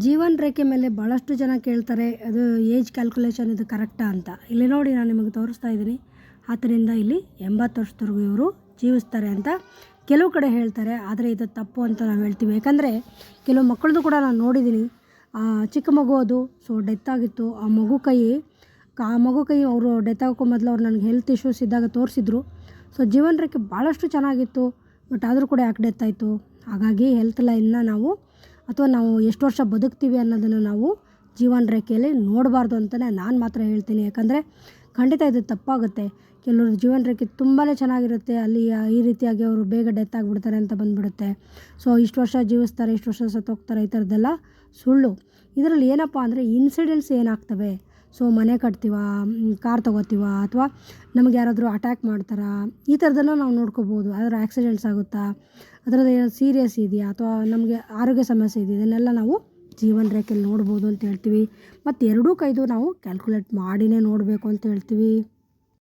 ಜೀವನ ರೇಖೆ ಮೇಲೆ ಭಾಳಷ್ಟು ಜನ ಕೇಳ್ತಾರೆ, ಅದು ಏಜ್ ಕ್ಯಾಲ್ಕುಲೇಷನ್ ಇದು ಕರೆಕ್ಟಾ ಅಂತ. ಇಲ್ಲಿ ನೋಡಿ ನಾನು ನಿಮಗೆ ತೋರಿಸ್ತಾ ಇದ್ದೀನಿ. ಆತರಿಂದ ಇಲ್ಲಿ 80 ವರ್ಷದವರೆಗೂ ಇವರು ಜೀವಿಸ್ತಾರೆ ಅಂತ ಕೆಲವು ಕಡೆ ಹೇಳ್ತಾರೆ. ಆದರೆ ಇದು ತಪ್ಪು ಅಂತ ನಾವು ಹೇಳ್ತೀವಿ. ಯಾಕಂದರೆ ಕೆಲವು ಮಕ್ಕಳದು ಕೂಡ ನಾನು ನೋಡಿದ್ದೀನಿ. ಚಿಕ್ಕ ಮಗು ಅದು. ಸೊ ಡೆತ್ ಆಗಿತ್ತು. ಆ ಮಗು ಕೈ ಅವರು ಡೆತ್ ಆಗೋಕ್ಕೂ ಮೊದಲು ಅವ್ರು ನನಗೆ ಹೆಲ್ತ್ ಇಶ್ಯೂಸ್ ಇದ್ದಾಗ ತೋರಿಸಿದ್ರು. ಸೊ ಜೀವನ ರೇಖೆ ಭಾಳಷ್ಟು ಚೆನ್ನಾಗಿತ್ತು. ಬಟ್ ಆದರೂ ಕೂಡ ಯಾಕೆ ಡೆತ್ ಆಯಿತು? ಹಾಗಾಗಿ ಹೆಲ್ತ್ ಲೈನ್ನ ನಾವು ಅಥವಾ ನಾವು ಎಷ್ಟು ವರ್ಷ ಬದುಕ್ತೀವಿ ಅನ್ನೋದನ್ನು ನಾವು ಜೀವನ ರೇಖೆಯಲ್ಲಿ ನೋಡಬಾರ್ದು ಅಂತಲೇ ನಾನು ಮಾತ್ರ ಹೇಳ್ತೀನಿ. ಯಾಕಂದರೆ ಖಂಡಿತ ಇದು ತಪ್ಪಾಗುತ್ತೆ. ಕೆಲವರು ಜೀವನ ರೇಖೆ ತುಂಬಾ ಚೆನ್ನಾಗಿರುತ್ತೆ, ಅಲ್ಲಿ ಈ ರೀತಿಯಾಗಿ ಅವರು ಬೇಗ ಡೆತ್ ಆಗಿಬಿಡ್ತಾರೆ ಅಂತ ಬಂದುಬಿಡುತ್ತೆ. ಸೊ ಇಷ್ಟು ವರ್ಷ ಜೀವಿಸ್ತಾರೆ, ಇಷ್ಟು ವರ್ಷ ಸತ್ತೋಗ್ತಾರೆ, ಈ ಥರದ್ದೆಲ್ಲ ಸುಳ್ಳು. ಇದರಲ್ಲಿ ಏನಪ್ಪ ಅಂದರೆ ಇನ್ಸಿಡೆಂಟ್ಸ್ ಏನಾಗ್ತವೆ. ಸೊ ಮನೆ ಕಟ್ತೀವ, ಕಾರ್ ತೊಗೋತೀವ, ಅಥವಾ ನಮಗೆ ಯಾರಾದರೂ ಅಟ್ಯಾಕ್ ಮಾಡ್ತಾರಾ, ಈ ಥರದ್ದೆಲ್ಲ ನಾವು ನೋಡ್ಕೋಬೋದು. ಅದರ ಆಕ್ಸಿಡೆಂಟ್ಸ್ ಆಗುತ್ತಾ, ಅದರಲ್ಲಿ ಏನೋ ಸೀರಿಯಸ್ ಇದೆಯಾ, ಅಥವಾ ನಮಗೆ ಆರೋಗ್ಯ ಸಮಸ್ಯೆ ಇದೆಯಾ, ಇದನ್ನೆಲ್ಲ ನಾವು ಜೀವನ ರೇಖೆಯಲ್ಲಿ ನೋಡ್ಬೋದು ಅಂತ ಹೇಳ್ತೀವಿ. ಮತ್ತು ಎರಡೂ ಕೈದು ನಾವು ಕ್ಯಾಲ್ಕುಲೇಟ್ ಮಾಡಿನೇ ನೋಡಬೇಕು ಅಂತ ಹೇಳ್ತೀವಿ.